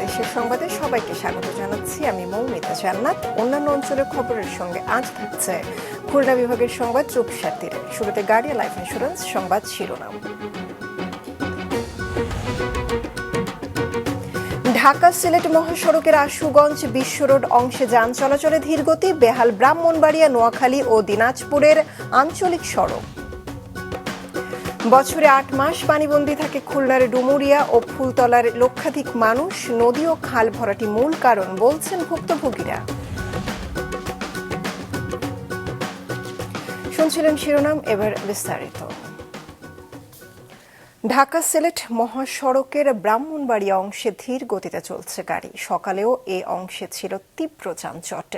দেশের সংবাদে সবাইকে স্বাগত জানাচ্ছি। আমি মৌমিতা জান্নাত। অন্যান্য অঞ্চলের খবরের সঙ্গে আজ থাকছে খুলনা বিভাগের সংবাদ রূপসার তীরে। শুরুতে গাড়িয়া লাইফ ইন্স্যুরেন্স সংবাদ শিরোনাম। ঢাকা সিলেট মহাসড়কের আশুগঞ্জ বিশ্ব রোড অংশে যান চলাচলে ধীরগতি, বেহাল ব্রাহ্মণবাড়িয়া, নোয়াখালী ও দিনাজপুরের আঞ্চলিক সড়ক। বছরে ৮ মাস পানিবন্দী থাকে খুলনার ডুমুরিয়া ও ফুলতলার লক্ষাধিক মানুষ। নদী ও খাল ভরাটি মূল কারণ বলছেন ভুক্তভোগীরা। শুনছিলেন শিরোনাম, এবার বিস্তারিত। ঢাকা সিলেট মহাসড়কের ব্রাহ্মণবাড়িয়া অংশে ধীর গতিতে চলছে গাড়ি। সকালেও এই অংশে ছিল তীব্র যানজট,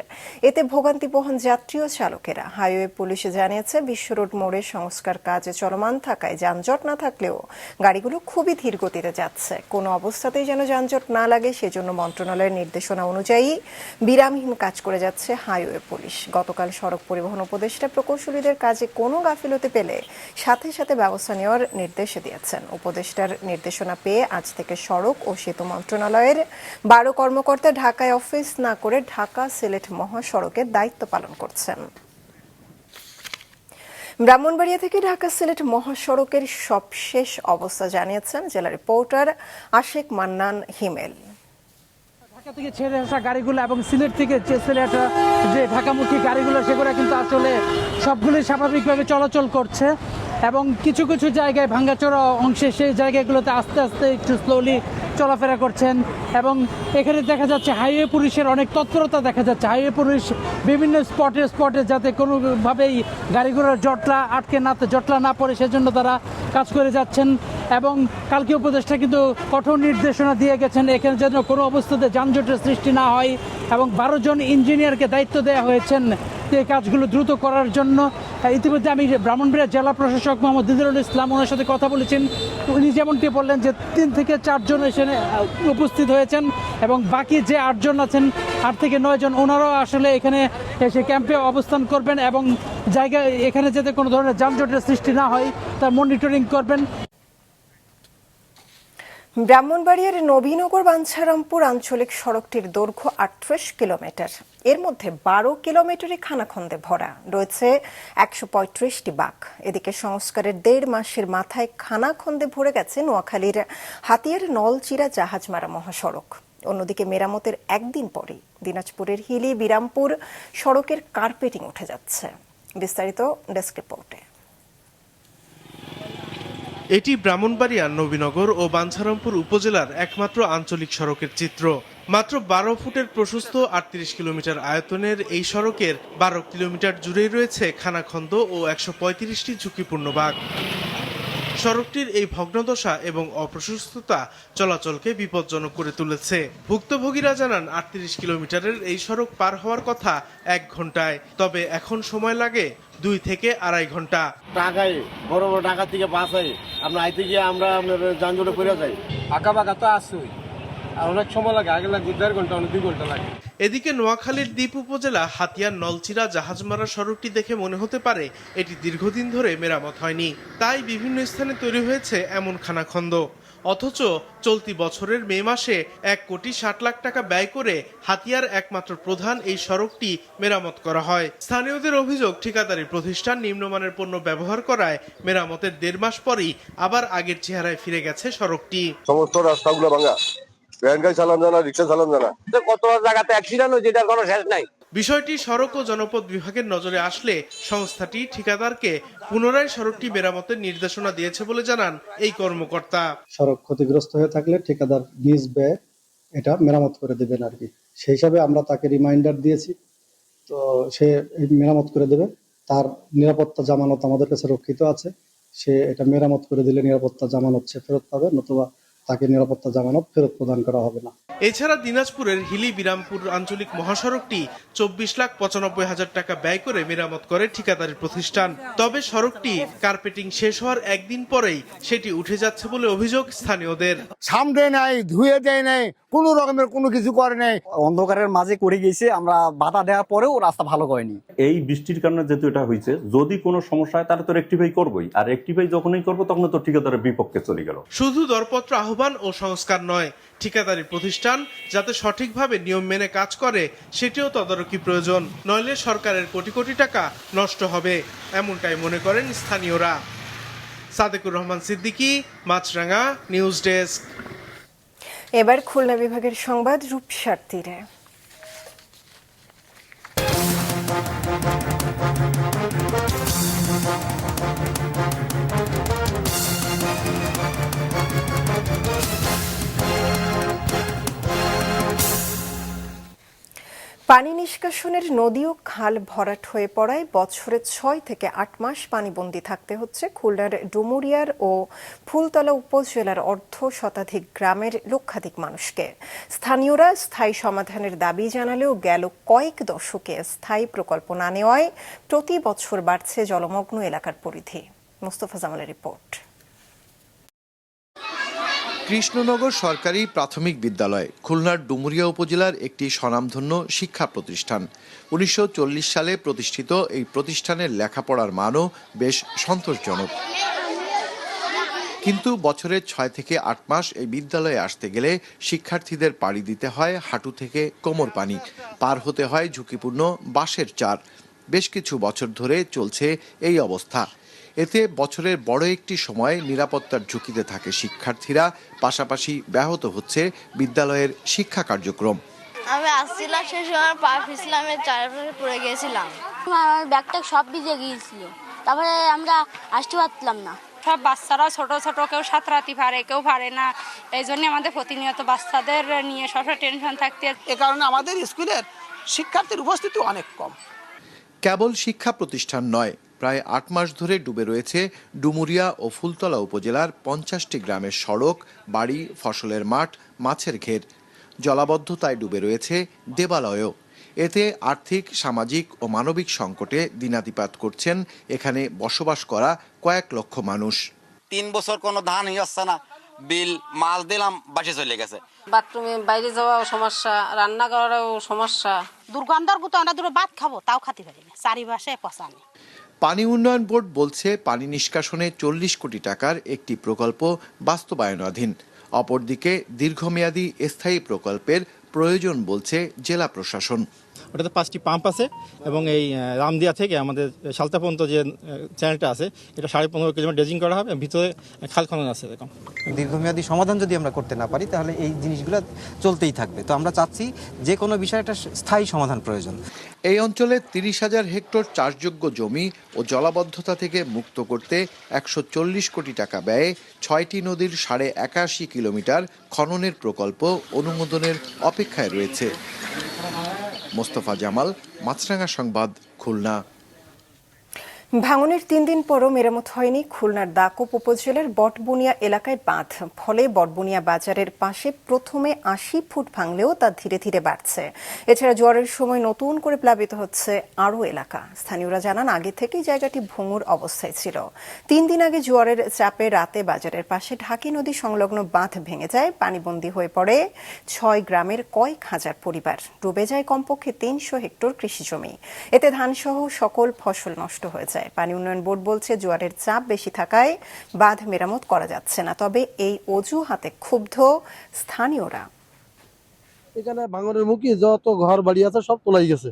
এতে ভোগান্তি বহন যাত্রী ও চালকেরা। হাইওয়ে পুলিশে জানিয়েছে, বিশ্ব রোড মোড়ে সংস্কার কাজ চলমান থাকায় যানজট না থাকলেও গাড়িগুলো খুবই ধীর গতিতে যাচ্ছে। কোনো অবস্থাতেই যেন যানজট না লাগে সেজন্য মন্ত্রণালয়ের নির্দেশনা অনুযায়ী বিরামহীন কাজ করে যাচ্ছে হাইওয়ে পুলিশ। গতকাল সড়ক পরিবহন উপদেষ্টা প্রকৌশলীদের কাজে কোনো গাফিলতি পেলে সাথে সাথে ব্যবস্থা নেওয়ার নির্দেশ দিয়েছে। উপদেষ্টার নির্দেশনা পেয়ে আজ থেকে সড়ক ও সেতু মন্ত্রণালয়ের 12 কর্মকর্তা ঢাকায় অফিস না করে ঢাকা সিলেট মহাসড়কের দায়িত্ব পালন করছেন। ব্রাহ্মণবাড়িয়া থেকে ঢাকা সিলেট মহাসড়কের সবশেষ অবস্থা জানিয়েছেন জেলা রিপোর্টার আশেক মান্নান হিমেল। ঢাকা থেকে ছেড়ে আসা গাড়িগুলো এবং সিলেট থেকে সিলেট যে ঢাকামুখী গাড়িগুলো, সেগুলো কিন্তু আসলে সবগুলোই স্বাভাবিকভাবে চলাচল করছে এবং কিছু কিছু জায়গায় ভাঙ্গাচোরা অংশে সেই জায়গাগুলোতে আস্তে আস্তে একটু স্লোলি চলাফেরা করছেন। এবং এখানে দেখা যাচ্ছে হাইওয়ে পুলিশের অনেক তৎপরতা দেখা যাচ্ছে। হাইওয়ে পুলিশ বিভিন্ন স্পটে যাতে কোনোভাবেই গাড়িগুলোর জটলা না পড়ে সেজন্য তারা কাজ করে যাচ্ছেন। এবং কালকে উপদেষ্টা কিন্তু কঠোর নির্দেশনা দিয়ে গেছেন এখানে যেন কোনো অবস্থাতে যানজটের সৃষ্টি না হয় এবং 12 জন ইঞ্জিনিয়ারকে দায়িত্ব দেওয়া হয়েছেন এই কাজগুলো দ্রুত করার জন্য। ইতিমধ্যে আমি ব্রাহ্মণবাড়িয়া জেলা প্রশাসক মোহাম্মদ দিদারুল ইসলাম ওনার সাথে কথা বলেছেন। উনি যেমনটি বললেন যে 3 থেকে 4 জন এখানে উপস্থিত হয়েছেন এবং বাকি যে 8 জন আছেন, 8 থেকে 9 জন, ওনারাও আসলে এখানে এসে ক্যাম্পে অবস্থান করবেন এবং এখানে যাতে কোনো ধরনের যানজটের সৃষ্টি না হয় তার মনিটরিং করবেন। ব্রাহ্মণবাড়িয়ার নবীনগর বাঞ্ছারামপুর আঞ্চলিক সড়কটির দৈর্ঘ্য 38 কিলোমিটার। এর মধ্যে 12 কিলোমিটারই খানাখন্দে ভরা, রয়েছে 135টি বাঁক। এদিকে সংস্কারের 1.5 মাসের মাথায় খানাখন্দে ভরে গেছে নোয়াখালীর হাতিয়ার নলচিরা জাহাজমারা মহাসড়ক। অন্যদিকে মেরামতের একদিন পরেই দিনাজপুরের হিলি বিরামপুর সড়কের কার্পেটিং উঠে যাচ্ছে। বিস্তারিত ডেস্ক রিপোর্টে। এটি ব্রাহ্মণবাড়িয়ার নবীনগর ও বাঞ্ছারামপুর উপজেলার একমাত্র আঞ্চলিক সড়কের চিত্র। মাত্র 12 ফুটের প্রশস্ত 38 কিলোমিটার আয়তনের এই সড়কের 12 কিলোমিটার জুড়েই রয়েছে খানাখন্দ ও 135টি ঝুঁকিপূর্ণ বাঁক। সড়কটির এই ভগ্নদশা এবং অপ্রশস্ততা চলাচলকে বিপজ্জনক করে তুলেছে। ভুক্তভোগীরা জানান 38 কিলোমিটারের এই সড়ক পার হওয়ার কথা 1 ঘন্টায়, তবে এখন সময় লাগে 2 থেকে 2.5 ঘন্টা। ঢাকায় বড় বড় ঢাকা থেকে বাস হয়, আমরা আইতে গিয়ে আমরা যানজটে পড়ে যাই। আঁকা বাঁকা তো আসুই, আর অনেক সময় লাগে, আগে লাগে 1.5 ঘন্টা, অনেক 2 ঘন্টা লাগে। এদিকে নোয়াখালীর দ্বীপ উপজেলা হাতিয়ার নলচিরা জাহাজমারা সড়কটি দেখে মনে হতে পারে এটি দীর্ঘদিন ধরে মেরামত হয়নি, তাই বিভিন্ন স্থানে তৈরি হয়েছে এমন খানাখন্দ। অথচ চলতি বছরের মে মাসে 1,60,00,000 টাকা ব্যয় করে হাতিয়ার একমাত্র প্রধান এই সড়কটি মেরামত করা হয়। স্থানীয়দের অভিযোগ, ঠিকাদারি প্রতিষ্ঠান নিম্নমানের পণ্য ব্যবহার করায় মেরামতের 1.5 মাস পরেই আবার আগের চেহারায় ফিরে গেছে সড়কটি। সমস্ত রাস্তাগুলো ভাঙা, ভ্যানগাড়ি চালান জানা, রিক্সা চালান জানা, কত জায়গাতে অ্যাক্সিডেন্ট হয়েছে, যেটার কোনো শেষ নাই। বিষয়টি সড়ক ও জনপথ বিভাগের নজরে আসলে সংস্থাটি ঠিকাদারকে পুনরায় সড়কটি মেরামতের নির্দেশনা দিয়েছে বলে জানান এই কর্মকর্তা। সড়ক ক্ষতিগ্রস্ত হয়ে থাকলে ঠিকাদার নিজ ব্যয়ে এটা মেরামত করে দেবেন আর কি। সেই হিসাবে আমরা তাকে রিমাইন্ডার দিয়েছি, তো সে মেরামত করে দেবে। তার নিরাপত্তা জামানত আমাদের কাছে রক্ষিত আছে, সে এটা মেরামত করে দিলে নিরাপত্তা জামানত সে ফেরত পাবে, নতুবা তাকে নিরাপত্তা জামানত ফেরত প্রদান করা হবে না। এছাড়া দিনাজপুরের হিলি বিরামপুর আঞ্চলিক মহাসড়কটি 24,95,000 টাকা ব্যয় করে মেরামত করে ঠিকাদারি প্রতিষ্ঠান। তবে সড়কটি কার্পেটিং শেষ হওয়ার একদিন পরেই সেটি উঠে যাচ্ছে বলে অভিযোগ স্থানীয়দের। সামনে নাই, ধুয়ে দেয় নাই, কোনো রকমের কোনো কিছু করে নাই, অন্ধকারের মাঝে করে গেছে। আমরা বাধা দেওয়ার পরেও রাস্তা ভালো করেনি। এই বৃষ্টির কারণে যেহেতু এটা হয়েছে, যদি কোনো সমস্যা হয় তাহলে তো রেকটিফাই করবোই, আর রেকটিফাই যখনই করবো তখন তো ঠিকাদারের বিপক্ষে চলে গেল। শুধু দরপত্র আহ্বান ও সংস্কার নয়, ঠিকাদারি প্রতিষ্ঠান যাতে সঠিকভাবে নিয়ম মেনে কাজ করে সেটিও তদারকি প্রয়োজন, নইলে সরকারের কোটি কোটি টাকা নষ্ট হবে, এমনটাই মনে করেন স্থানীয়রা। সাদেকুর রহমান সিদ্দিকী, মাছরাঙা, নিউজ ডেস্ক। এবার খুলনা বিভাগের সংবাদ রূপসার তীরে। পানি নিষ্কাশনের নদী ও খাল ভরাট হয়ে পড়ায় বছরে 6 থেকে 8 মাস পানিবন্দী থাকতে হচ্ছে খুলনার ডুমুরিয়ার ও ফুলতলা উপজেলার অর্ধশতাধিক গ্রামের লক্ষাধিক মানুষকে। স্থানীয়রা স্থায়ী সমাধানের দাবি জানালেও গেল কয়েক দশকে স্থায়ী প্রকল্প না নেওয়ায় প্রতি বছর বাড়ছে জলমগ্ন এলাকার পরিধি। মোস্তফা জামালের রিপোর্ট। কৃষ্ণনগর সরকারি প্রাথমিক বিদ্যালয় খুলনার ডুমুরিয়া উপজেলার একটি স্বনামধন্য শিক্ষা প্রতিষ্ঠান। 1940 সালে প্রতিষ্ঠিত এই প্রতিষ্ঠানের লেখাপড়ার মানও বেশ সন্তোষজনক, কিন্তু বছরের 6 থেকে 8 মাস এই বিদ্যালয়ে আসতে গেলে শিক্ষার্থীদের পাড়ি দিতে হয় হাঁটু থেকে কোমর পানি, পার হতে হয় ঝুঁকিপূর্ণ বাঁশের চার। বেশ কিছু বছর ধরে চলছে এই অবস্থা। এতে বছরের বড় একটি সময় নিরাপত্তার ঝুঁকিতে থাকে শিক্ষার্থীরা, পাশাপাশি ব্যাহত হচ্ছে বিদ্যালয়ের শিক্ষা কার্যক্রম। আমি আসছিলাম সেই সময় পা পিছলামের চারপাশে পড়ে গিয়েছিলাম, আমার ব্যাগটা সব ভিজে গিয়েছিল, তারপরে আমরা আসতে পারলাম না। সব বাচ্চারা ছোট ছোট, কেউ সাঁতরাতে পারে কেউ পারে না, এই জন্য আমাদের প্রতিনিয়ত বাচ্চাদের নিয়ে সবসময় টেনশন থাকতে। এ কারণে আমাদের স্কুলের শিক্ষার্থীর উপস্থিতি অনেক কম। কেবল শিক্ষা প্রতিষ্ঠান নয়, প্রায় 8 মাস ধরে ডুবে রয়েছে ডুমুরিয়া ও ফুলতলা উপজেলার 50টি গ্রামের সড়ক, বাড়ি, ফসলের মাঠ, মাছের ঘের। জলাবদ্ধতায় ডুবে রয়েছে দেবালয়ও। এতে আর্থিক, সামাজিক ও মানবিক সংকটে দিনাতিপাত করছেন এখানে বসবাস করা কয়েক লক্ষ মানুষ। 3 বছর কোনো ধান হচ্ছে না, বিল মাল দিলাম বাসে চলে গেছে। বাথরুমে বাইরে যাওয়াও সমস্যা, রান্না করারও সমস্যা। দুর্গন্ধর গুতো আমরা দুটো ভাত খাবো তাও খেতে পারি না, চারিপাশে পচানি। পানি উন্নয়ন বোর্ড বলছে পানি নিষ্কাশনে 40 কোটি টাকার একটি প্রকল্প বাস্তবায়নাধীন। অপরদিকে দীর্ঘমেয়াদী স্থায়ী প্রকল্পের প্রয়োজন বলছে জেলা প্রশাসন। ওটাতে 5টি পাম্প আছে এবং এই রামদিয়া থেকে আমাদের সালতা পর্যন্ত যে চ্যানেলটা আছে এটা 15.5 কিলোমিটার ড্রেজিং করা হবে, ভিতরে খাল খনন আছে। এরকম দীর্ঘমেয়াদী সমাধান যদি আমরা করতে না পারি তাহলে এই জিনিসগুলো চলতেই থাকবে। তো আমরা চাচ্ছি যে কোনো বিষয়ে একটা স্থায়ী সমাধান প্রয়োজন। এই অঞ্চলে 30,000 হেক্টর চাষযোগ্য জমি ও জলাবদ্ধতা থেকে মুক্ত করতে 140 কোটি টাকা ব্যয়ে 6টি নদীর 81.5 কিলোমিটার খননের প্রকল্প অনুমোদনের অপেক্ষায় রয়েছে। মোস্তফা জামাল, মাছরাঙা সংবাদ, খুলনা। ভাঙনের 3 দিন পরও মেরামত হয়নি খুলনার দাকোপ উপজেলার বটবুনিয়া এলাকায় বাঁধ। ফলে বটবুনিয়া বাজারের পাশে প্রথমে 80 ফুট ভাঙলেও তা ধীরে ধীরে বাড়ছে। এছাড়া জোয়ারের সময় নতুন করে প্লাবিত হচ্ছে আরও এলাকা। স্থানীয়রা জানান আগে থেকেই জায়গাটি ভঙ্গুর অবস্থায় ছিল। 3 দিন আগে জোয়ারের চাপে রাতে বাজারের পাশে ঢাকি নদী সংলগ্ন বাঁধ ভেঙে যায়, পানিবন্দী হয়ে পড়ে 6 গ্রামের কয়েক হাজার পরিবার। ডুবে যায় কমপক্ষে 300 হেক্টর কৃষিজমি। এতে ধানসহ সকল ফসল নষ্ট হয়ে যায়। পানি উন্নয়ন বোর্ড বলছে জোয়ারের চাপ বেশি থাকায় বাঁধ মেরামত করা যাচ্ছে না। তবে এই অজুহাতে ক্ষুব্ধ স্থানীয়রা। এখানে ভাঙনের মুখে যত ঘর বাড়ি আছে সব তোলাই গেছে,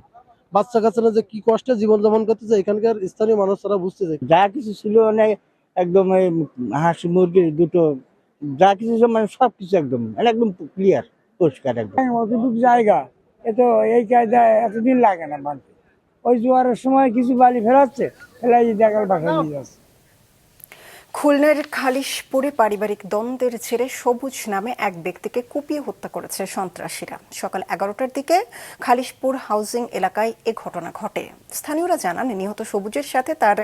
বাচ্চা কাচ্চারা যে কি কষ্টে জীবন যাপন করতেছে এখানকার স্থানীয় মানুষরা বুঝতেছে। যা কিছু ছিল একদম হাঁস মুরগির দুটো যা কিছু মানে সব কিছু একদম ক্লিয়ার পরিষ্কার একদম। অতটুকু জায়গা এতো এই কায়দায় এতদিন লাগে না মানতে। ওই জোয়ারের সময় কিছু বালি ফেলাচ্ছে, ফেলাই দেখার বাসা নিয়ে যাচ্ছে। খুলনার খালিশপুরে পারিবারিক দ্বন্দ্বের জেরে সবুজ নামে এক ব্যক্তিকে কুপিয়ে হত্যা করেছে সন্ত্রাসীরা। সকাল 11টার দিকে খালিশপুর হাউজিং এলাকায় এ ঘটনা ঘটে। স্থানীয়রা জানান, নিহত সবুজের সাথে তার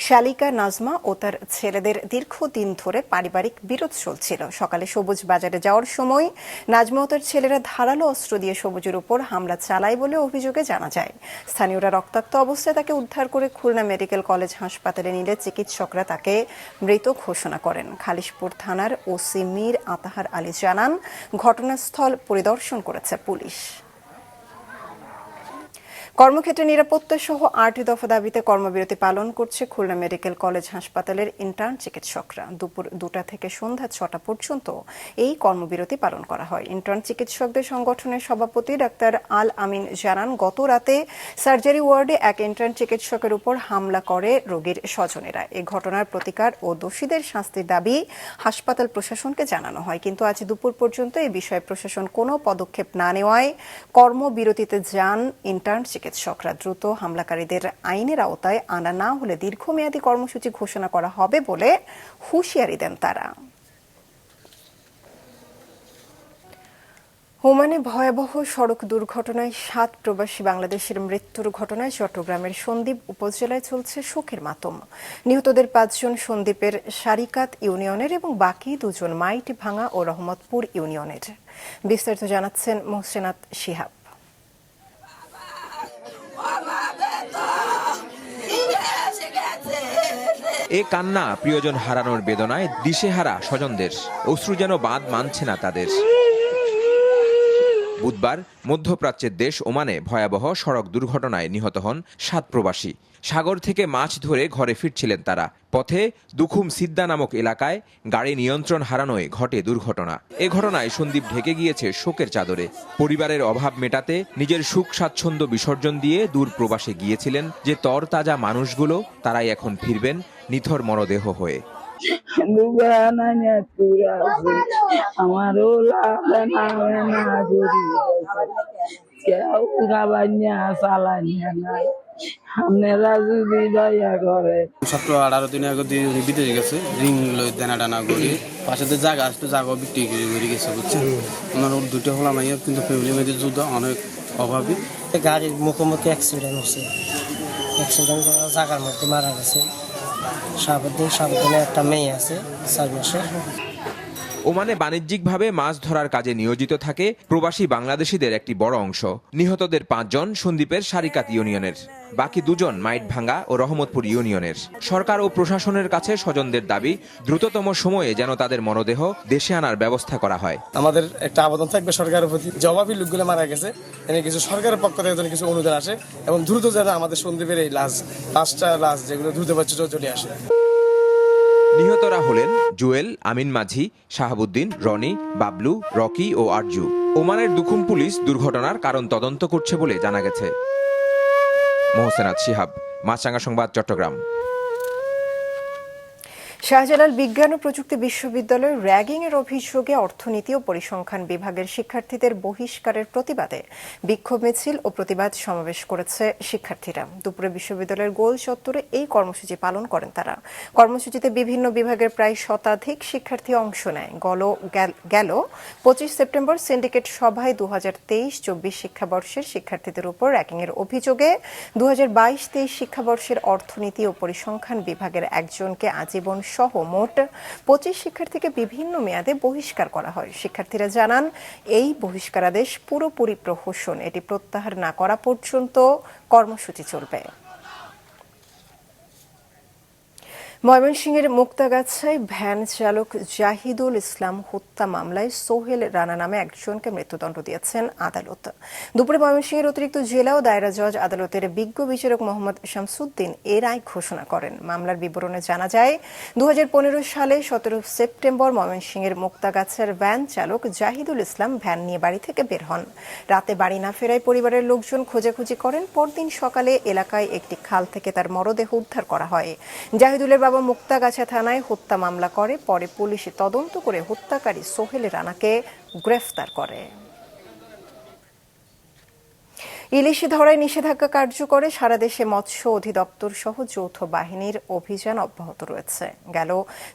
শালিকা নাজমা ও তার ছেলেদের দীর্ঘদিন ধরে পারিবারিক বিরোধ চলছিল। সকালে সবুজ বাজারে যাওয়ার সময় নাজমা ও তার ছেলেরা ধারালো অস্ত্র দিয়ে সবুজের উপর হামলা চালায় বলে অভিযোগে জানা যায়। স্থানীয়রা রক্তাক্ত অবস্থায় তাকে উদ্ধার করে খুলনা মেডিকেল কলেজ হাসপাতালে নিলে চিকিৎসকরা তাকে মৃত ঘোষণা করেন। খালিশপুর থানার ওসি মীর আতাহার আলী জানান, ঘটনাস্থল পরিদর্শন করেছে পুলিশ। কর্মক্ষেত্রে নিরাপত্তা সহ 8 দফা দাবিতে কর্মবিরতি পালন করছে খুলনা মেডিকেল কলেজ হাসপাতালের ইন্টার্ন চিকিৎসকরা। দুপুর 2টা থেকে সন্ধ্যা 6টা পর্যন্ত এই কর্মবিরতি পালন করা হয়। ইন্টার্ন চিকিৎসকদের সংগঠনের সভাপতি ডাক্তার আল আমিন জানান, গত রাতে সার্জারি ওয়ার্ডে এক ইন্টার্ন চিকিৎসকের উপর হামলা করে রোগীর স্বজনেরা। এই ঘটনার প্রতিকার ও দোষীদের শাস্তির দাবি হাসপাতাল প্রশাসনকে জানানো হয়, কিন্তু আজ দুপুর পর্যন্ত এই বিষয়ে প্রশাসন কোনো পদক্ষেপ না নেওয়ায় কর্মবিরতিতে যান ইন্টার্ন চিকিৎসকরা। দ্রুত হামলাকারীদের আইনের আওতায় আনা না হলে দীর্ঘমেয়াদী কর্মসূচি ঘোষণা করা হবে বলে হুঁশিয়ারি দেন তারা। ওমানে ভয়াবহ সড়ক দুর্ঘটনায় 7 প্রবাসী বাংলাদেশের মৃত্যুর ঘটনায় চট্টগ্রামের সন্দ্বীপ উপজেলায় চলছে শোকের মাতম। নিহতদের 5 জন সন্দ্বীপের সারিকাত ইউনিয়নের এবং বাকি 2 জন মাইট ভাঙা ও রহমতপুর ইউনিয়নের। বিস্তারিত জানাচ্ছেন মোহসেনাত শিহাব। এ কান্না প্রিয়জন হারানোর বেদনায় দিশেহারা স্বজনদের। অশ্রু যেন বাঁধ মানছে না তাদের। বুধবার মধ্যপ্রাচ্যের দেশ ওমানে ভয়াবহ সড়ক দুর্ঘটনায় নিহত হন 7 প্রবাসী। সাগর থেকে মাছ ধরে ঘরে ফিরছিলেন তারা। পথে দুখুম সিদ্দা নামক এলাকায় গাড়ি নিয়ন্ত্রণ হারানোয় ঘটে দুর্ঘটনা। এ ঘটনায় সন্দ্বীপ ঢেকে গিয়েছে শোকের চাদরে। পরিবারের অভাব মেটাতে নিজের সুখ স্বাচ্ছন্দ্য বিসর্জন দিয়ে দূর প্রবাসে গিয়েছিলেন যে তরতাজা মানুষগুলো, তারাই এখন ফিরবেন নিথর মরদেহ হয়ে। আপনারা যদি দয়া করে 17-18 দিন আগে উনি বিদেশে গেছে, রিং লই দানা টানা করে পাশে জায়গা আসতো, জায়গা বিক্রি করে গেছে, বুঝছেন। ওনার 2টা হলাম আইয়া, কিন্তু ফ্যামিলি মেয়েদের যুদ্ধ অনেক অভাবী। গাড়ির মুখোমুখি অ্যাক্সিডেন্ট হচ্ছে, অ্যাক্সিডেন্ট জায়গার মধ্যে মারা গেছে। সাবধানে একটা মেয়ে আছে 4 মাসের। ওমানে বাণিজ্যিকভাবে মাছ ধরার কাজে নিয়োজিত থাকে প্রবাসী বাংলাদেশিদের একটি বড় অংশ। নিহতদের 5 জন সন্দ্বীপের সারিকাত ইউনিয়নের, বাকি 2 জন মাইট ভাঙ্গা ও রহমতপুর ইউনিয়নের। সরকার ও প্রশাসনের কাছে স্বজনদের দাবি, দ্রুততম সময়ে যেন তাদের মরদেহ দেশে আনার ব্যবস্থা করা হয়। আমাদের একটা আবেদন থাকবে সরকারের প্রতি, জবাবি লোকগুলো মারা গেছে, এনে কিছু সরকারের পক্ষ থেকে কিছু অনুদান আসে এবং দ্রুত যেন আমাদের সন্দ্বীপের এই লাশটা যেগুলো দ্রুত চলে আসে। নিহতরা হলেন জুয়েল, আমিন মাঝি, শাহাবুদ্দিন, রনি, বাবলু, রকি ও আরজু। ওমানের দুখুম পুলিশ দুর্ঘটনার কারণ তদন্ত করছে বলে জানা গেছে। মোহসেনাত শিহাব, মাছরাঙা সংবাদ, চট্টগ্রাম। শাহজালাল বিজ্ঞান ও প্রযুক্তি বিশ্ববিদ্যালয়ের র্যাগিং এর অভিযোগে অর্থনীতি ও পরিসংখ্যান বিভাগের শিক্ষার্থীদের বহিষ্কারের প্রতিবাদে বিক্ষোভ মিছিল ও প্রতিবাদ সমাবেশ করেছে শিক্ষার্থীরা। দুপুরে বিশ্ববিদ্যালয়ের গোল চত্বরে এই কর্মসূচি পালন করেন তারা। কর্মসূচিতে বিভিন্ন বিভাগের প্রায় শতাধিক শিক্ষার্থী অংশ নেয়। গেল 25 সেপ্টেম্বর সিন্ডিকেট সভায় 2023-24 শিক্ষাবর্ষের শিক্ষার্থীদের উপর র্যাগিং এর অভিযোগে 2022-23 শিক্ষাবর্ষের অর্থনীতি ও পরিসংখ্যান বিভাগের একজনকে আজীবন সহ মোট 25 শিক্ষার্থীকে বিভিন্ন মেয়াদে বহিষ্কার করা হয়। শিক্ষার্থীরা জানান, এই বহিষ্কারাদেশ পুরোপুরি প্রহসন, এটি প্রত্যাহার না করা পর্যন্ত কর্মসূচি চলবে। ময়মনসিংহের মুক্তাগাছায় ভ্যান চালক জাহিদুল ইসলাম হত্যা মামলায় সোহেল রানা নামে একজনকে মৃত্যুদণ্ড দিয়েছেন আদালত। দুপুরে ময়মনসিংহের অতিরিক্ত জেলা ও দায়রা জজ আদালতের বিজ্ঞ বিচারক মোহাম্মদ শামসুদ্দিন এ রায় ঘোষণা করেন। মামলার বিবরণে জানা যায়, 2015 সালে 17 সেপ্টেম্বর ময়মনসিংহের মুক্তাগাছার ভ্যান চালক জাহিদুল ইসলাম ভ্যান নিয়ে বাড়ি থেকে বের হন। রাতে বাড়ি না ফেরায় পরিবারের লোকজন খোঁজাখুঁজি করেন। পরদিন সকালে এলাকায় একটি খাল থেকে তার মরদেহ উদ্ধার করা হয়। জাহিদুলের বাবা মুক্তাগাছা থানায় হত্যা মামলা করে। পরে পুলিশ তদন্ত করে হত্যাকারী সোহেল রানাকে গ্রেফতার করে। ইলিশ ধরায় নিষেধাজ্ঞা কার্যকরে সারা দেশে মৎস্য অধিদপ্তর সহ যৌথ বাহিনীর অভিযান অব্যাহত রয়েছে। গেল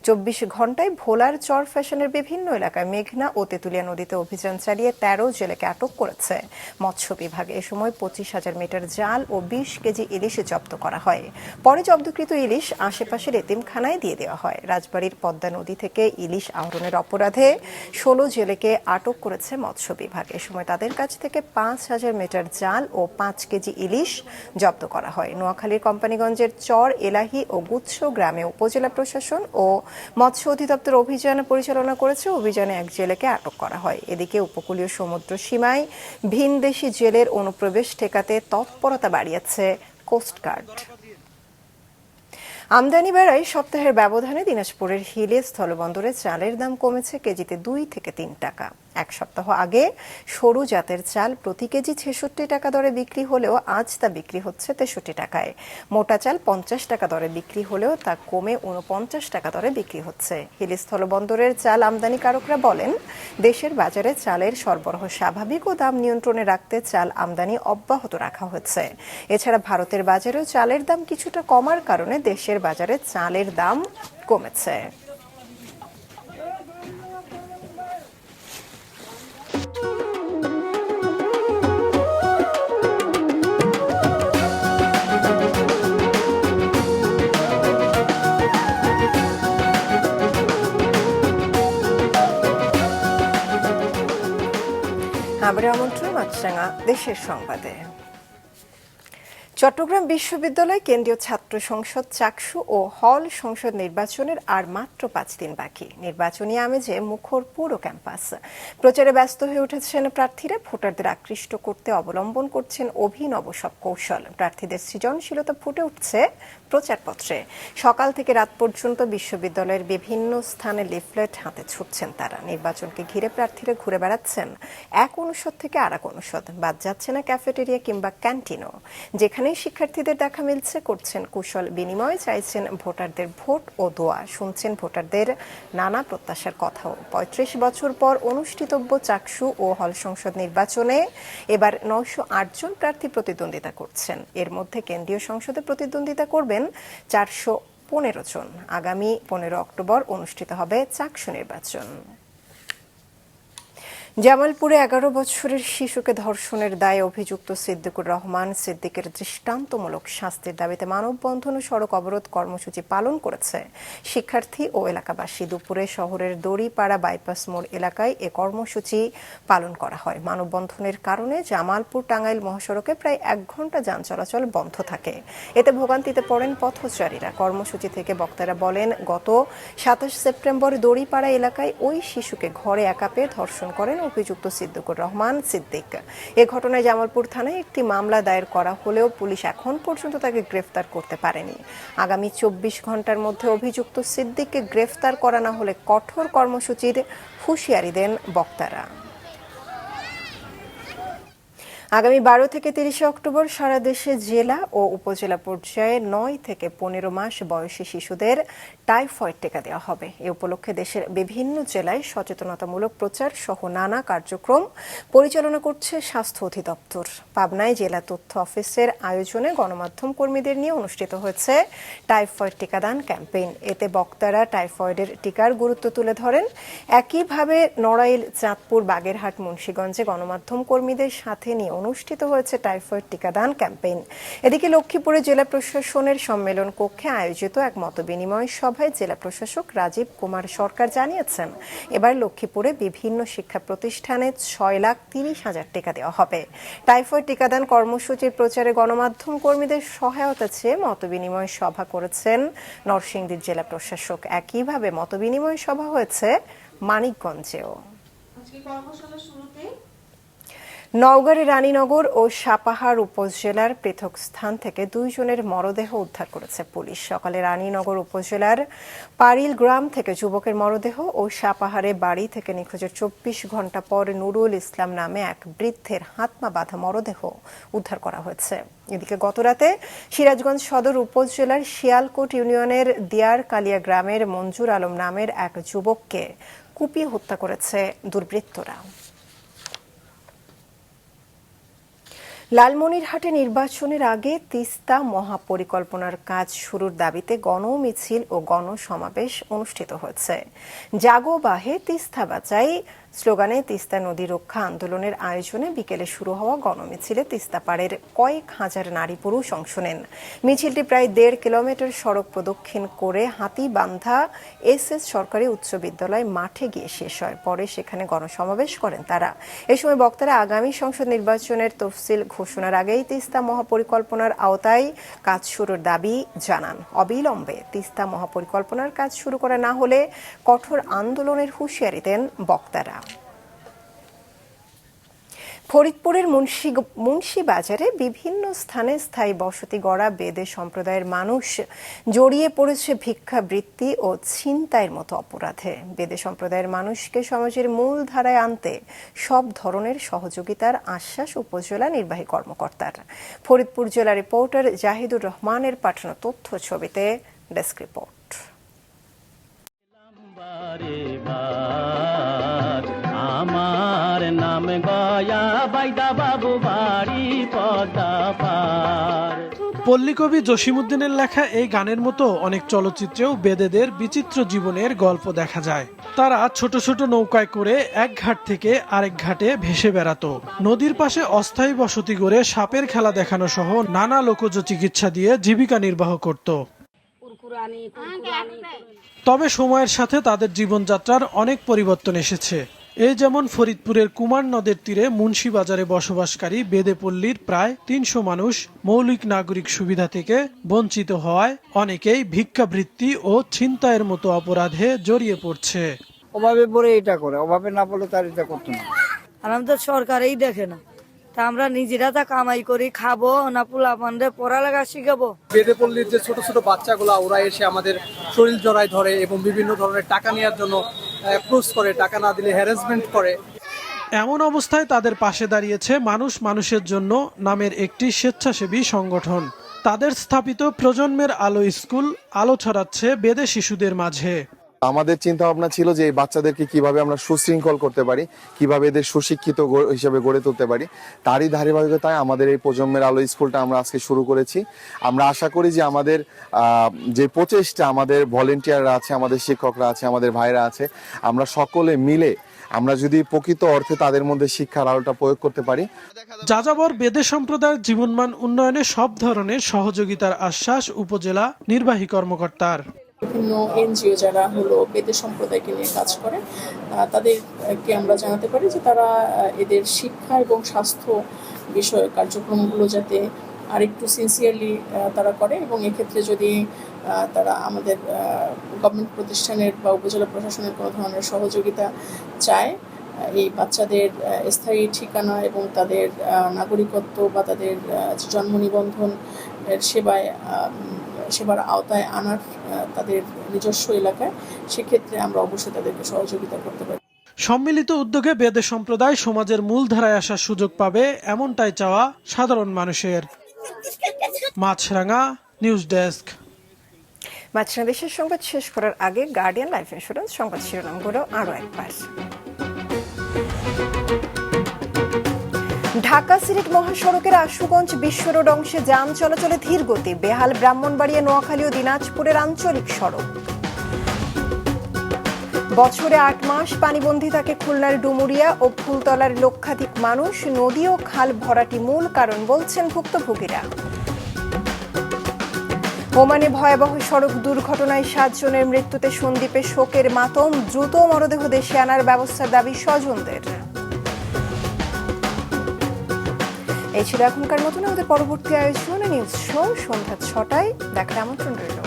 ২৪ ঘন্টায় ভোলার চর ফ্যাশনের বিভিন্ন এলাকায় মেঘনা ও তেঁতুলিয়া নদীতে অভিযান চালিয়ে ১৩ জেলেকে আটক করেছে মৎস্য বিভাগ। এ সময় ২৫,০০০ মিটার জাল ও ২০ কেজি ইলিশ জব্দ করা হয়। পরে জব্দকৃত ইলিশ আশেপাশের এতিমখানায় দিয়ে দেওয়া হয়। রাজবাড়ীর পদ্মা নদী থেকে ইলিশ আহরণের অপরাধে ১৬ জেলেকে আটক করেছে মৎস্য বিভাগ। এ সময় তাদের কাছ থেকে ৫,০০০ মিটার জাল ও ৫ কেজি ইলিশ জব্দ করা হয়। নোয়াখালীর কোম্পানিগঞ্জের চর এলাহি ও গুচ্ছ গ্রামে উপজেলা প্রশাসন ও মৎস্য অধিদপ্তর অভিযান পরিচালনা করেছে। অভিযানে ১ জেলেকে আটক করা হয়। এদিকে উপকূলীয় সমুদ্র সীমায় ভিনদেশি জেলের অনুপ্রবেশ ঠেকাতে তৎপরতা বাড়িয়েছে কোস্টগার্ড। আমদানি বাড়ায় সপ্তাহের ব্যবধানে দিনাজপুরের হিলে স্থলবন্দরে চালের দাম কমেছে কেজিতে ২ থেকে ৩ টাকা। এক সপ্তাহ আগে সরু জাতের চাল প্রতি কেজি ৬৬ টাকা দরে বিক্রি হলেও আজ তা বিক্রি হচ্ছে ৬৩ টাকায়। মোটা চাল ৫০ টাকা দরে বিক্রি হলেও তা কমে ৪৯ টাকা দরে বিক্রি হচ্ছে। হিলি স্থলবন্দরের চাল আমদানিকারকরা বলেন, দেশের বাজারে চালের সরবরাহ স্বাভাবিক ও দাম নিয়ন্ত্রণে রাখতে চাল আমদানি অব্যাহত রাখা হয়েছে। এছাড়া ভারতের বাজারেও চালের দাম কিছুটা কমার কারণে দেশের বাজারে চালের দাম কমেছে। আবার আমন্ত্রণ মাছরাঙা দেশের সংবাদে। চট্টগ্রাম বিশ্ববিদ্যালয় কেন্দ্রীয় ছাত্র সংসদ চাকসু ও হল সংসদ নির্বাচনের আর মাত্র ৫ দিন বাকি। নির্বাচনী আমেজে মুখর পুরো ক্যাম্পাস। প্রচারে ব্যস্ত হয়ে উঠেছেন প্রার্থীরা। ভোটারদের আকৃষ্ট করতে অবলম্বন করছেন অভিনব সব কৌশল। প্রার্থীদের সৃজনশীলতা ফুটে উঠছে প্রচারপত্রে। সকাল থেকে রাত পর্যন্ত বিশ্ববিদ্যালয়ের বিভিন্ন স্থানে লিফলেট হাতে ছুটছেন তারা। নির্বাচনকে ঘিরে প্রার্থীরা ঘুরে বেড়াচ্ছেন এক অনুষদ থেকে আর এক অনুষদ। বাদ যাচ্ছে না ক্যাফেটেরিয়া কিংবা ক্যান্টিনও। যেখানে শিক্ষার্থীদের দেখা মিলছে, করছেন কুশল বিনিময়, চাইছেন ভোটারদের ভোট ও দোয়া, শুনছেন ভোটারদের নানা প্রত্যাশার কথাও। ৩৫ বছর পর অনুষ্ঠিতব্য চাকসু ও হল সংসদ নির্বাচনে এবার ৯০৮ জন প্রার্থী প্রতিদ্বন্দ্বিতা করছেন। এর মধ্যে কেন্দ্রীয় সংসদে প্রতিদ্বন্দ্বিতা করবেন ৪১৫ জন। আগামী ১৫ অক্টোবর অনুষ্ঠিত হবে চাকসু নির্বাচন। জামালপুরে ১১ বছরের শিশুকে ধর্ষণের দায়ে অভিযুক্ত সিদ্দিকুর রহমান সিদ্দিকের দৃষ্টান্তমূলক শাস্তির দাবিতে মানববন্ধন ও সড়ক অবরোধ কর্মসূচি পালন করেছে শিক্ষার্থী ও এলাকাবাসী। দুপুরে শহরের দড়িপাড়া বাইপাস মোড় এলাকায় এ কর্মসূচি পালন করা হয়। মানববন্ধনের কারণে জামালপুর টাঙ্গাইল মহাসড়কে প্রায় ১ ঘন্টা যান চলাচল বন্ধ থাকে। এতে ভোগান্তিতে পড়েন পথচারীরা। কর্মসূচি থেকে বক্তারা বলেন, গত ২৭ সেপ্টেম্বর দড়িপাড়া এলাকায় ওই শিশুকে ঘরে একা পেয়ে ধর্ষণ করেন অভিযুক্ত সিদ্দিকুর রহমান সিদ্দিক। এ ঘটনায় জামালপুর থানায় একটি মামলা দায়ের করা হলেও পুলিশ এখন পর্যন্ত তাকে গ্রেফতার করতে পারেনি। আগামী ২৪ ঘন্টার মধ্যে অভিযুক্ত সিদ্দিককে গ্রেফতার করা না হলে কঠোর কর্মসূচির হুঁশিয়ারি দেন বক্তারা। আগামী ১২ থেকে ৩০ অক্টোবর সারা দেশে জেলা ও উপজেলা পর্যায়ে ৯ থেকে ১৫ মাস বয়সী শিশুদের টাইফয়েড টিকা দেওয়া হবে। এ উপলক্ষে দেশের বিভিন্ন জেলায় সচেতনতামূলক প্রচার সহ নানা কার্যক্রম পরিচালনা করছে স্বাস্থ্য অধিদপ্তর। পাবনায় জেলা তথ্য অফিসের আয়োজনে গণমাধ্যম কর্মীদের নিয়ে অনুষ্ঠিত হয়েছে টাইফয়েড টিকাদান ক্যাম্পেইন। এতে বক্তারা টাইফয়েডের টিকার গুরুত্ব তুলে ধরেন। একইভাবে নড়াইল, চাঁদপুর, বাগেরহাট, মুন্সিগঞ্জে গণমাধ্যম কর্মীদের সাথে নিয়ে অনুষ্ঠিত হয়েছে টাইফয়েড টিকাদান ক্যাম্পেইন। এদিকে লক্ষ্মীপুরে জেলা প্রশাসনের সম্মেলন কক্ষে আয়োজিত এক মতবিনিময় সভায় জেলা প্রশাসক রাজীব কুমার সরকার জানিয়েছেন, এবার লক্ষ্মীপুরে বিভিন্ন শিক্ষা প্রতিষ্ঠানে ৬,৩০,০০০ টিকা দেওয়া হবে। টাইফয়েড টিকাদান কর্মসূচির প্রচারে গণমাধ্যম কর্মীদের সহায়তা চেয়ে মতবিনিময় সভা করেছেন নরসিংদীর জেলা প্রশাসক। একইভাবে মতবিনিময় সভা হয়েছে মানিকগঞ্জেও। নওগাঁর রানীনগর ও সাপাহার উপজেলার পৃথক স্থান থেকে ২ জনের মরদেহ উদ্ধার করেছে পুলিশ। সকালে রানীনগর উপজেলার পারিল গ্রাম থেকে যুবকের মরদেহ ও সাপাহারে বাড়ি থেকে নিখোঁজের ২৪ ঘন্টা পর নুরুল ইসলাম নামে এক বৃদ্ধের হাতমা বাঁধা মরদেহ উদ্ধার করা হয়েছে। এদিকে গতরাতে সিরাজগঞ্জ সদর উপজেলার শিয়ালকোট ইউনিয়নের দিয়ার কালিয়া গ্রামের মঞ্জুর আলম নামের এক যুবককে কুপিয়ে হত্যা করেছে দুর্বৃত্তরা। লালমনিরহাটে নির্বাচনের আগে তিস্তা মহাপরিকল্পনার কাজ শুরুর দাবিতে গণমিছিল ও গণসমাবেশ অনুষ্ঠিত হয়েছে। জাগো বাহে তিস্তা বাঁচাই স্লোগানে তিস্তা নদী রক্ষা আন্দোলনের আয়োজনে বিকেলে শুরু হওয়া গণমিছিলে তিস্তা পাড়ের কয়েক হাজার নারী পুরুষ অংশ নেন। মিছিলটি প্রায় 1.5 কিলোমিটার সড়ক প্রদক্ষিণ করে হাতিবান্ধা SS সরকারি উচ্চ বিদ্যালয় মাঠে গিয়ে শেষ হয়। পরে সেখানে গণসমাবেশ করেন তারা। এ সময় বক্তারা আগামী সংসদ নির্বাচনের তফসিল ঘোষণার আগেই তিস্তা মহাপরিকল্পনার আওতায় কাজ শুরুর দাবি জানান। অবিলম্বে তিস্তা মহাপরিকল্পনার কাজ শুরু করা না হলে কঠোর আন্দোলনের হুঁশিয়ারি দেন বক্তারা। ফরিদপুরের মুন্সিবাজারে বিভিন্ন স্থানে স্থায়ী বসতি গড়া বেদে সম্প্রদায়ের মানুষ জড়িয়ে পড়েছে ভিক্ষাবৃত্তি ও ছিনতাইয়ের মতো অপরাধে। বেদে সম্প্রদায়ের মানুষকে সমাজের মূল ধারায় আনতে সব ধরনের সহযোগিতার আশ্বাস উপজেলা নির্বাহী কর্মকর্তার। ফরিদপুর জেলা রিপোর্টার জাহিদুর রহমানের পাঠানো তথ্য ছবিতে ডেস্ক রিপোর্ট। আমার নাম গয়া বাইদা বাবু বাড়ি পদ্মাপার। পল্লীকবি জসিমউদ্দিনের লেখা এই গানের মতো অনেক চলচ্চিত্রেও বেদেদের বিচিত্র জীবনের গল্প দেখা যায়। তারা ছোট ছোট নৌকায় করে এক ঘাট থেকে আরেক ঘাটে ভেসে বেড়াতো। নদীর পাশে অস্থায়ী বসতি গড়ে সাপের খেলা দেখানো সহ নানা লোকজ চিকিৎসা দিয়ে জীবিকা নির্বাহ করত। তবে সময়ের সাথে তাদের জীবনযাত্রার অনেক পরিবর্তন এসেছে। এই যেমন ফরিদপুরের কুমার নদের তীরে মুন্সিবাজারে বসবাসকারী বেদে পল্লীর প্রায় 300 মানুষ মৌলিক নাগরিক সুবিধা থেকে বঞ্চিত হওয়ায় অনেকেই ভিক্ষাবৃত্তি ও ছিনতাইয়ের মতো অপরাধে জড়িয়ে পড়ছে। অভাবে পড়ে এটা করে, অভাবে না পড়লে তার এটা করতো না। আর আমাদের সরকারই দেখে না, তা আমরা নিজেরা তা কামাই করি খাবো না পোলাপানদের পড়ালেখা শিখাবো। বেদে পল্লীর যে ছোট ছোট বাচ্চাগুলা ওরা এসে আমাদের শরীর জড়ায় ধরে এবং বিভিন্ন ধরনের টাকা নেওয়ার জন্য ক্রুজ করে, টাকা না দিলে হ্যারাসমেন্ট করে। এমন অবস্থায় তাদের পাশে দাঁড়িয়েছে মানুষ মানুষের জন্য নামের একটি স্বেচ্ছাসেবী সংগঠন। তাদের স্থাপিত প্রজন্মের আলো স্কুল আলো ছড়াচ্ছে বেদে শিশুদের মাঝে। আমাদের চিন্তা ভাবনা ছিল যে এই বাচ্চাদেরকে কিভাবে আমরা সুশৃঙ্খল করতে পারি, কিভাবে এদের সুশিক্ষিত হিসেবে গড়ে তুলতে পারি। তারই ধারাবাহিকতায় আমাদের এই প্রজন্মের আলো স্কুলটা আমরা আজকে শুরু করেছি। আমরা আশা করি যে আমাদের যে প্রচেষ্টা, আমাদের ভলেন্টিয়াররা আছে, আমাদের শিক্ষকরা আছে, আমাদের ভাইরা আছে, আমরা সকলে মিলে আমরা যদি প্রকৃত অর্থে তাদের মধ্যে শিক্ষার আলোটা প্রয়োগ করতে পারি। যাযাবর বেদে সম্প্রদায়ের জীবনমান উন্নয়নে সব ধরনের সহযোগিতার আশ্বাস উপজেলা নির্বাহী কর্মকর্তার। বিভিন্ন NGO যারা হলো বেদে সম্প্রদায়কে নিয়ে কাজ করে তাদেরকে আমরা জানাতে পারি যে তারা এদের শিক্ষা এবং স্বাস্থ্য বিষয়ক কার্যক্রমগুলো যাতে আরেকটু সিনসিয়ারলি তারা করে এবং এক্ষেত্রে যদি তারা আমাদের গভর্নমেন্ট প্রতিষ্ঠানের বা উপজেলা প্রশাসনের কোনো ধরনের সহযোগিতা চায় এই বাচ্চাদের স্থায়ী ঠিকানা এবং তাদের নাগরিকত্ব বা তাদের জন্ম নিবন্ধন সেবার আওতায় আনার তাদের নিজস্ব এলাকায়, সেক্ষেত্রে আমরা অবশ্যই তাদেরকে সহযোগিতা করতে পারি। সম্মিলিত উদ্যোগে বেদে সম্প্রদায় সমাজের মূল ধারায় আসার সুযোগ পাবে, এমনটাই চাওয়া সাধারণ মানুষের। মাছরাঙা নিউজ ডেস্ক। মাছরাঙা দেশের সংবাদ শেষ করার আগে গার্ডিয়ান লাইফ ইন্স্যুরেন্স সংবাদ শিরোনামগুলো আরও একবার। ঢাকা সিলেট মহাসড়কের আশুগঞ্জ বিশ্ব রোড অংশে যান চলাচলে ধীর গতি, বেহাল ব্রাহ্মণবাড়িয়া নোয়াখালী ও দিনাজপুরের আঞ্চলিক সড়ক। বছরে 8 মাস পানিবন্দী থাকে খুলনার ডুমুরিয়া ও ফুলতলার লক্ষাধিক মানুষ। নদী ও খাল ভরাটি মূল কারণ বলছেন ভুক্তভোগীরা। ওমানে ভয়াবহ সড়ক দুর্ঘটনায় 7 জনের মৃত্যুতে সন্দ্বীপে শোকের মাতম, দ্রুত মরদেহ দেশে আনার ব্যবস্থার দাবি স্বজনদের। এই ছিল এখনকার মতন। আমাদের পরবর্তী আয়োজন নিউজ শো সন্ধ্যা 6টায় দেখার আমন্ত্রণ রইল।